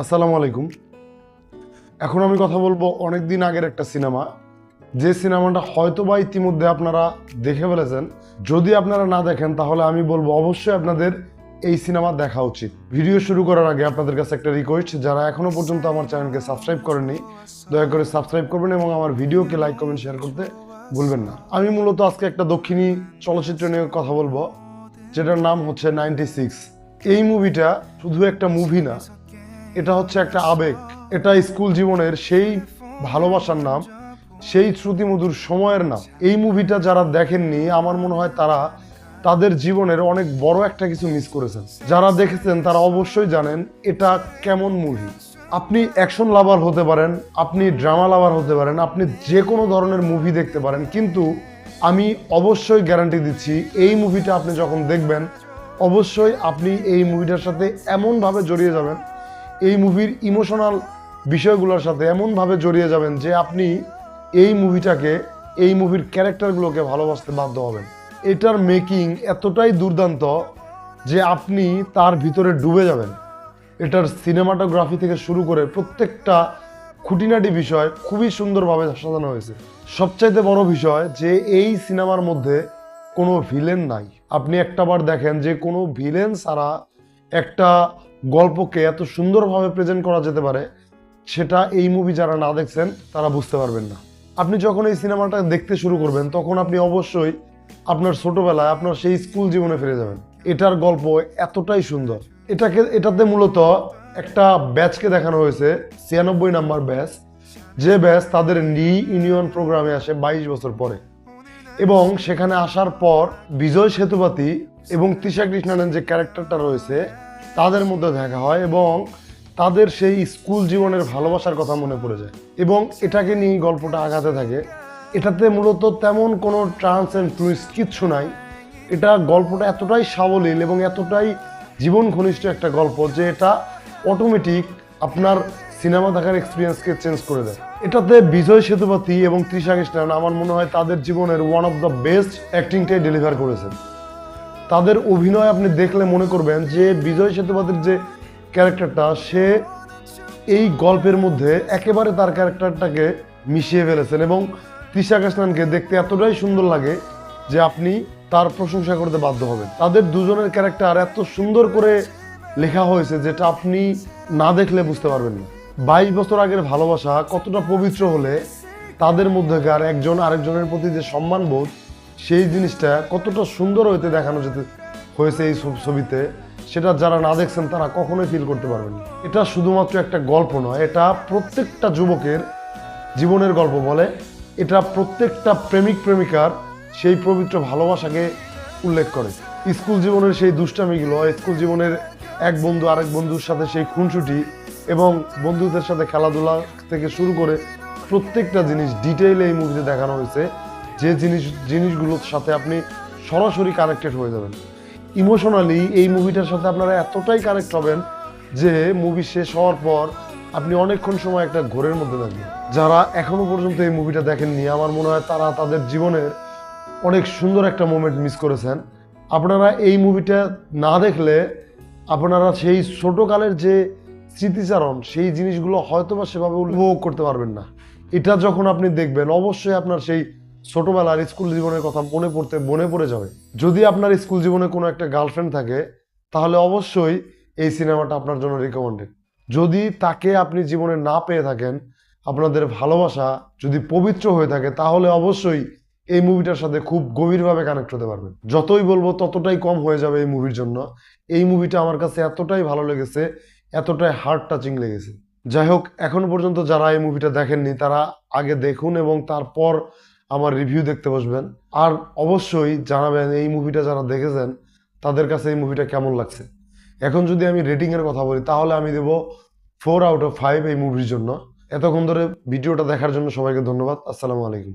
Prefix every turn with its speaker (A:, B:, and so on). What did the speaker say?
A: আসসালামু আলাইকুম। এখন আমি কথা বলবো অনেক দিন আগের একটা সিনেমা, যে সিনেমাটা হয়তো বা ইতিমধ্যে আপনারা দেখে ফেলেছেন। যদি আপনারা না দেখেন তাহলে আমি বলবো অবশ্যই আপনাদের এই সিনেমা দেখা উচিত। ভিডিও শুরু করার আগে আপনাদের কাছে একটা রিকোয়েস্ট, যারা এখনো পর্যন্ত আমার চ্যানেলকে সাবস্ক্রাইব করেননি দয়া করে সাবস্ক্রাইব করবেন এবং আমার ভিডিওকে লাইক কমেন্ট শেয়ার করতে ভুলবেন না। আমি মূলত আজকে একটা দক্ষিণী চলচ্চিত্র নিয়ে কথা বলবো, যেটার নাম হচ্ছে 96। এই মুভিটা শুধু একটা মুভি না, এটা হচ্ছে একটা আবেগ। এটা স্কুল জীবনের সেই ভালোবাসার নাম, সেই শ্রুতিমধুর সময়ের নাম। এই মুভিটা যারা দেখেননি আমার মনে হয় তারা তাদের জীবনের অনেক বড় একটা কিছু মিস করেছেন। যারা দেখেছেন তারা অবশ্যই জানেন এটা কেমন মুভি। আপনি অ্যাকশন লাভার হতে পারেন, আপনি ড্রামা লাভার হতে পারেন, আপনি যে কোনো ধরনের মুভি দেখতে পারেন, কিন্তু আমি অবশ্যই গ্যারান্টি দিচ্ছি এই মুভিটা আপনি যখন দেখবেন অবশ্যই আপনি এই মুভিটার সাথে এমনভাবে জড়িয়ে যাবেন, এই মুভির ইমোশনাল বিষয়গুলোর সাথে এমনভাবে জড়িয়ে যাবেন যে আপনি এই মুভিটাকে, এই মুভির ক্যারেক্টারগুলোকে ভালোবাসতে বাধ্য হবেন। এটার মেকিং এতটাই দুর্দান্ত যে আপনি তার ভিতরে ডুবে যাবেন। এটার সিনেমাটোগ্রাফি থেকে শুরু করে প্রত্যেকটা খুঁটিনাটি বিষয় খুবই সুন্দরভাবে সাজানো হয়েছে। সবচাইতে বড় বিষয় যে এই সিনেমার মধ্যে কোনো ভিলেন নাই। আপনি একটাবার দেখেন যে কোনো ভিলেন ছাড়া একটা গল্পকে এত সুন্দরভাবে প্রেজেন্ট করা যেতে পারে, সেটা এই মুভি যারা না দেখছেন তারা বুঝতে পারবেন না। আপনি যখন এই সিনেমাটা দেখতে শুরু করবেন তখন আপনি অবশ্যই আপনার ছোটবেলায় আপনার সেই স্কুল জীবনে ফিরে যাবেন। এটার গল্প এতটাই সুন্দর। এটাতে মূলত একটা ব্যাচকে দেখানো হয়েছে, 96 নাম্বার ব্যাচ, যে ব্যাচ তাদের ইউনিয়ন প্রোগ্রামে আসে 22 বছর পরে। এবং সেখানে আসার পর বিজয় সেতুপতি এবং তৃষা কৃষ্ণনের যে ক্যারেক্টারটা রয়েছে তাদের মধ্যে দেখা হয় এবং তাদের সেই স্কুল জীবনের ভালোবাসার কথা মনে পড়ে যায় এবং এটাকে নিয়ে গল্পটা আগাতে থাকে। এটাতে মূলত তেমন কোনো ট্রান্স অ্যান্ড টুইস্ট কিচ্ছু নাই। এটা গল্পটা এতটাই সাবলীল এবং এতটাই জীবন ঘনিষ্ঠ একটা গল্প যে এটা অটোমেটিক আপনার সিনেমা দেখার এক্সপিরিয়েন্সকে চেঞ্জ করে দেয়। এটাতে বিজয় সেতুপতি এবং তৃষা কৃষ্ণন আমার মনে হয় তাদের জীবনের ওয়ান অফ দ্য বেস্ট অ্যাক্টিংটাই ডেলিভার করেছেন। তাদের অভিনয় আপনি দেখলে মনে করবেন যে বিজয় সেতুপতির যে ক্যারেক্টারটা, সে এই গল্পের মধ্যে একেবারে তার ক্যারেক্টারটাকে মিশিয়ে ফেলেছেন এবং তৃষা কৃষ্ণনকে দেখতে এতটাই সুন্দর লাগে যে আপনি তার প্রশংসা করতে বাধ্য হবেন। তাদের দুজনের ক্যারেক্টার এত সুন্দর করে লেখা হয়েছে যেটা আপনি না দেখলে বুঝতে পারবেন না। 22 বছর আগের ভালোবাসা কতটা পবিত্র হলে তাদের মধ্যেকার একজন আরেকজনের প্রতি যে সম্মানবোধ, সেই জিনিসটা কতটা সুন্দর হইতে দেখানো যেতে হয়েছে এই ছবিতে, সেটা যারা না দেখছেন তারা কখনোই ফিল করতে পারবেন না। এটা শুধুমাত্র একটা গল্প নয়, এটা প্রত্যেকটা যুবকের জীবনের গল্প বলে। এটা প্রত্যেকটা প্রেমিক প্রেমিকার সেই পবিত্র ভালোবাসাকে উল্লেখ করে। স্কুল জীবনের সেই দুষ্টামিগুলো, স্কুল জীবনের এক বন্ধু আরেক বন্ধুর সাথে সেই খুনসুটি এবং বন্ধুদের সাথে খেলাধুলা থেকে শুরু করে প্রত্যেকটা জিনিস ডিটেইলে এই মুভিতে দেখানো হয়েছে, যে জিনিসগুলোর সাথে আপনি সরাসরি কানেক্টেড হয়ে যাবেন। ইমোশনালি এই মুভিটার সাথে আপনারা এতটাই কানেক্ট হবেন যে মুভি শেষ হওয়ার পর আপনি অনেকক্ষণ সময় একটা ঘোরের মধ্যে থাকবেন। যারা এখনো পর্যন্ত এই মুভিটা দেখেননি আমার মনে হয় তারা তাদের জীবনের অনেক সুন্দর একটা মোমেন্ট মিস করেছেন। আপনারা এই মুভিটা না দেখলে আপনারা সেই ছোটকালের যে স্মৃতিচারণ, সেই জিনিসগুলো হয়তো বা সেভাবে উপভোগ করতে পারবেন না। এটা যখন আপনি দেখবেন অবশ্যই আপনার সেই ছোটবেলার স্কুল জীবনের কথা মনে পড়ে যাবে। যদি আপনার স্কুল জীবনে কোনো একটা গার্লফ্রেন্ড থাকে তাহলে অবশ্যই এই সিনেমাটা আপনার জন্য রিকমেন্ডেড। যদি তাকে আপনি জীবনে না পেয়ে থাকেন, আপনাদের ভালোবাসা যদি পবিত্র হয়ে থাকে, তাহলে অবশ্যই এই মুভিটার সাথে খুব গভীরভাবে কানেক্ট হতে পারবেন। যতই বলবো ততটাই কম হয়ে যাবে এই মুভির জন্য। এই মুভিটা আমার কাছে এতটাই ভালো লেগেছে, এতটাই হার্ট টাচিং লেগেছে। যাই হোক, এখনো পর্যন্ত যারা এই মুভিটা দেখেননি তারা আগে দেখুন এবং তারপর আমার রিভিউ দেখতে বসবেন। আর অবশ্যই জানাবেন এই মুভিটা যারা দেখেছেন তাদের কাছে এই মুভিটা কেমন লাগছে। এখন যদি আমি রেটিংয়ের কথা বলি তাহলে আমি দেবো 4 আউট অফ 5 এই মুভির জন্য। এতক্ষণ ধরে ভিডিওটা দেখার জন্য সবাইকে ধন্যবাদ। আসসালামু আলাইকুম।